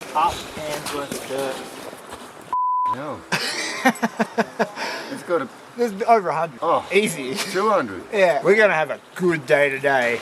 Half pan's worth of dirt. No. It's got a... There's over 100. Oh. Easy. 200. Yeah, we're gonna have a good day today.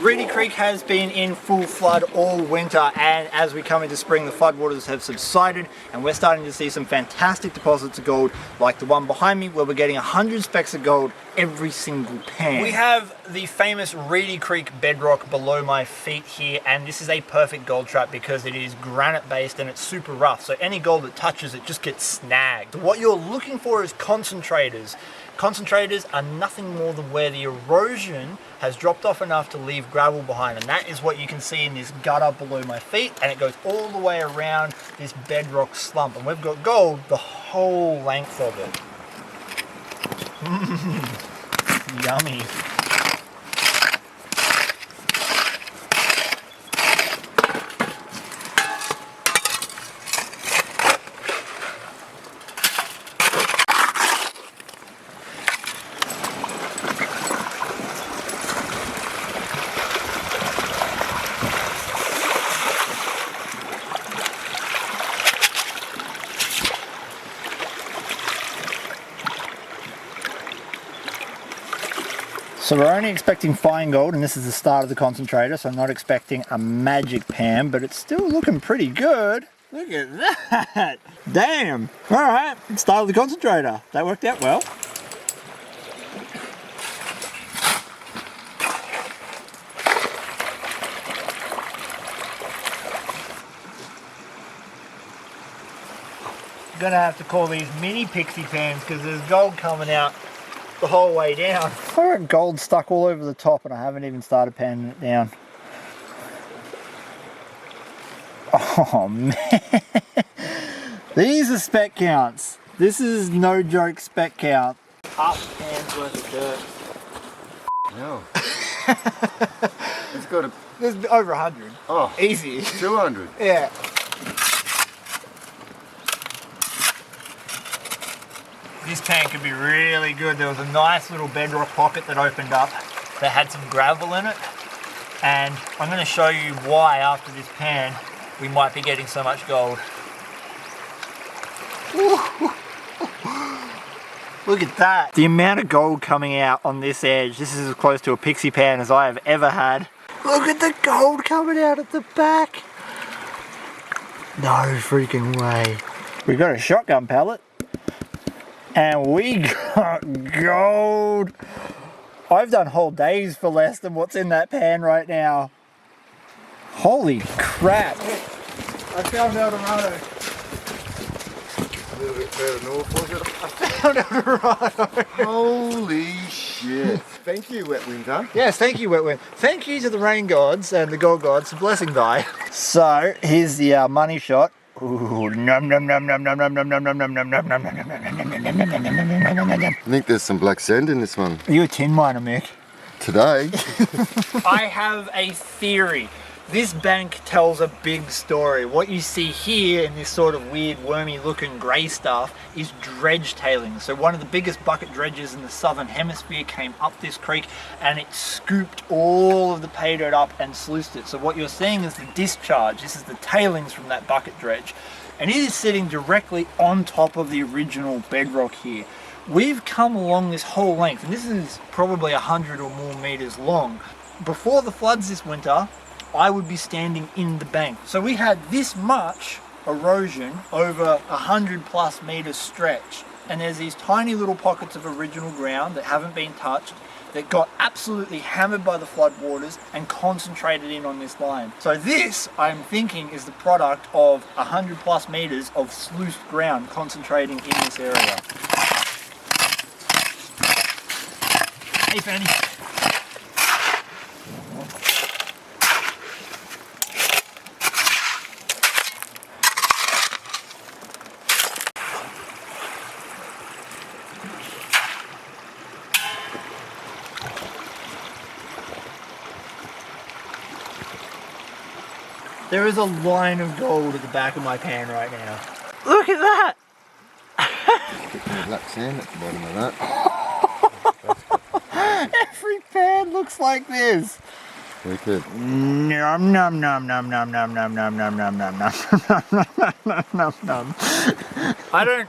Reedy Creek has been in full flood all winter, and as we come into spring the floodwaters have subsided and we're starting to see some fantastic deposits of gold like the one behind me where we're getting 100 specks of gold every single pan. We have the famous Reedy Creek bedrock below my feet here, and this is a perfect gold trap because it is granite based and it's super rough, so any gold that touches it just gets snagged. What you're looking for is concentrators. Concentrators are nothing more than where the erosion has dropped off enough to leave gravel behind, and that is what you can see in this gutter below my feet, and it goes all the way around this bedrock slump, and we've got gold the whole length of it. Yummy. So we're only expecting fine gold, and this is the start of the concentrator, so I'm not expecting a magic pan, but it's still looking pretty good. Look at that! Damn! Alright, start of the concentrator. That worked out well. I'm gonna have to call these mini pixie pans because there's gold coming out the whole way down. I got gold stuck all over the top and I haven't even started panning it down. Oh man, these are speck counts. This is no joke speck count. Half pan's worth of dirt. No. It's got a... There's over 100. Oh. Easy. 200. Yeah. This pan could be really good. There was a nice little bedrock pocket that opened up that had some gravel in it, and I'm going to show you why after this pan we might be getting so much gold. Look at that. The amount of gold coming out on this edge, this is as close to a pixie pan as I have ever had. Look at the gold coming out at the back. No freaking way. We got a shotgun pellet. And we got gold. I've done whole days for less than what's in that pan right now. Holy crap. I found Eldorado. A little bit further north, was it? I found Eldorado. Holy shit. Thank you, Wet Winter. Yes, thank you, Wet Wind. Thank you to the rain gods and the gold gods for blessing thy. So, here's the money shot. Ooh, num num num num num num num num num num num num num num num. I think there's some black sand in this one. Are you a tin miner, Mick? Today. I have a theory. This bank tells a big story. What you see here in this sort of weird wormy looking grey stuff is dredge tailings. So one of the biggest bucket dredges in the southern hemisphere came up this creek and it scooped all of the pay dirt up and sluiced it. So what you're seeing is the discharge. This is the tailings from that bucket dredge. And it is sitting directly on top of the original bedrock here. We've come along this whole length, and this is probably 100 or more meters long. Before the floods this winter, I would be standing in the bank. So we had this much erosion over 100+ meters stretch, and there's these tiny little pockets of original ground that haven't been touched that got absolutely hammered by the flood waters and concentrated in on this line. So this, I'm thinking, is the product of 100+ meters of sluiced ground concentrating in this area. Hey Fanny. There is a line of gold at the back of my pan right now. Look at that! Black sand at the bottom of that. Every pan looks like this. Wicked. Nom nom nom nom nom nom nom nom nom nom nom nom nom nom. I don't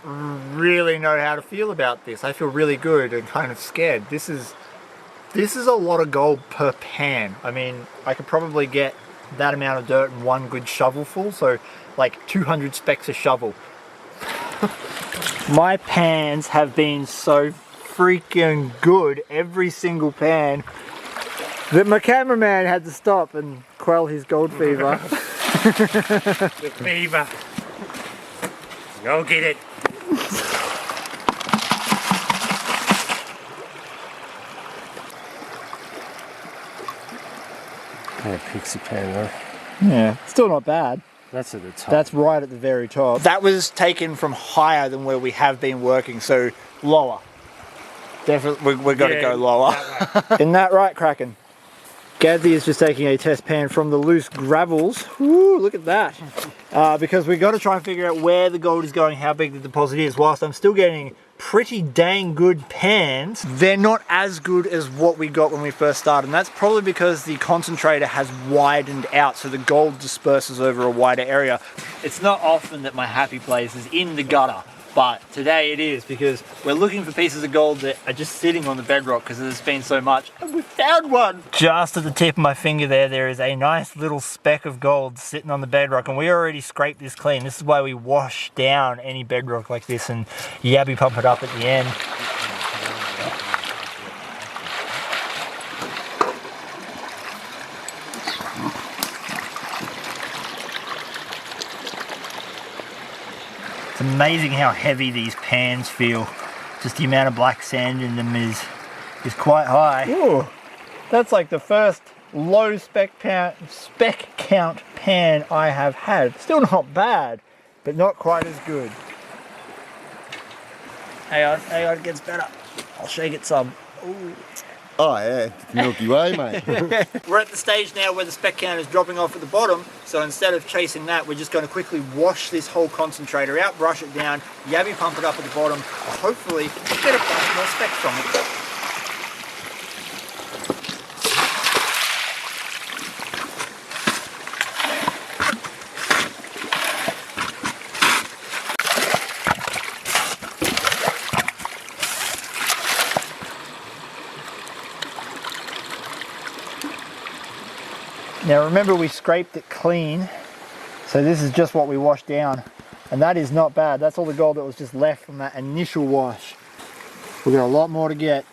really know how to feel about this. I feel really good and kind of scared. This is a lot of gold per pan. I mean, I could probably get that amount of dirt in one good shovelful, so like 200 specks a shovel. My pans have been so freaking good, every single pan, that my cameraman had to stop and quell his gold fever. The fever. Go get it. Yeah, pixie pan though. Yeah, still not bad. That's at the top. That's right at the very top. That was taken from higher than where we have been working, so lower. Definitely, we've got to go lower. Isn't that right, Kraken? Gazzy is just taking a test pan from the loose gravels. Woo, look at that. Because we've got to try and figure out where the gold is going, how big the deposit is. Whilst I'm still getting pretty dang good pans, they're not as good as what we got when we first started. And that's probably because the concentrator has widened out, so the gold disperses over a wider area. It's not often that my happy place is in the gutter, but today it is, because we're looking for pieces of gold that are just sitting on the bedrock because there's been so much, and we found one! Just at the tip of my finger there is a nice little speck of gold sitting on the bedrock, and we already scraped this clean. This is why we wash down any bedrock like this and yabby pump it up at the end. It's amazing how heavy these pans feel. Just the amount of black sand in them is quite high. Ooh, that's like the first low spec count pan I have had. Still not bad, but not quite as good. Hang on, it gets better. I'll shake it some. Ooh. Oh yeah, Milky Way, mate. We're at the stage now where the spec count is dropping off at the bottom, so instead of chasing that, we're just going to quickly wash this whole concentrator out, brush it down, yabby pump it up at the bottom, hopefully get a bunch more specs from it. Now remember, we scraped it clean, so this is just what we washed down, and that is not bad. That's all the gold that was just left from that initial wash. We've got a lot more to get.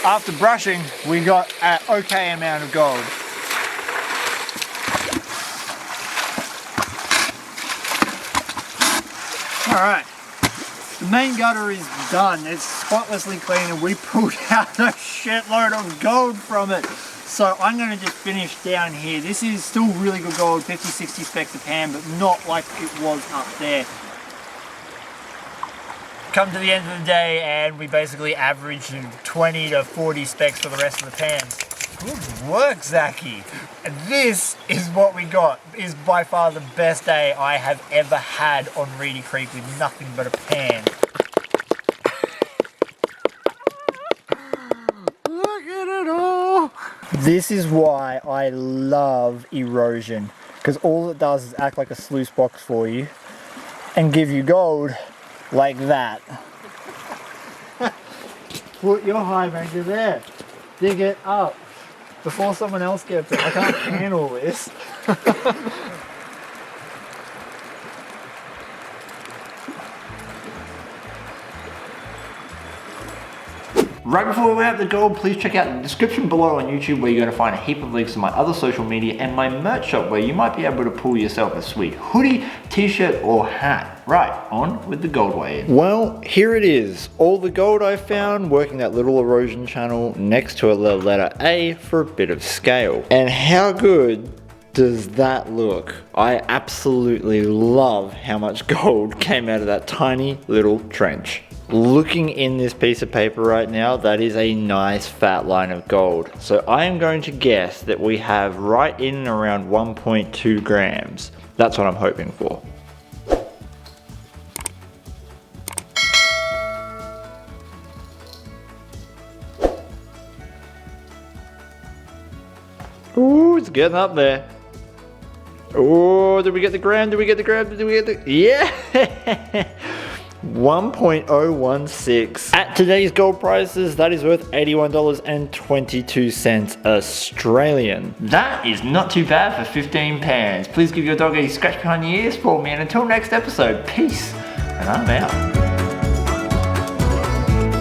After brushing, we got an okay amount of gold. Alright, the main gutter is done. It's spotlessly clean and we pulled out a shitload of gold from it. So I'm going to just finish down here. This is still really good gold, 50-60 specks a pan, but not like it was up there. Come to the end of the day and we basically averaged 20 to 40 specks for the rest of the pans. Good work, Zachy. And this is what we got. It is by far the best day I have ever had on Reedy Creek with nothing but a pan. Look at it all. This is why I love erosion, because all it does is act like a sluice box for you and give you gold like that. Put your hydrangea there. Dig it up before someone else gets it. I can't handle this. Right before we wrap the gold, please check out the description below on YouTube where you're going to find a heap of links to my other social media and my merch shop where you might be able to pull yourself a sweet hoodie, t-shirt or hat. Right, on with the gold weigh in. Well, here it is. All the gold I found working that little erosion channel next to a letter A for a bit of scale. And how good does that look? I absolutely love how much gold came out of that tiny little trench. Looking in this piece of paper right now, that is a nice fat line of gold. So I am going to guess that we have right in and around 1.2 grams. That's what I'm hoping for. Ooh, it's getting up there. Oh, did we get the gram? Did we get the gram? Did we get the... Yeah! 1.016. At today's gold prices, that is worth $81.22 Australian. That is not too bad for 15 pounds. Please give your dog a scratch behind the ears for me, and until next episode, peace, and I'm out.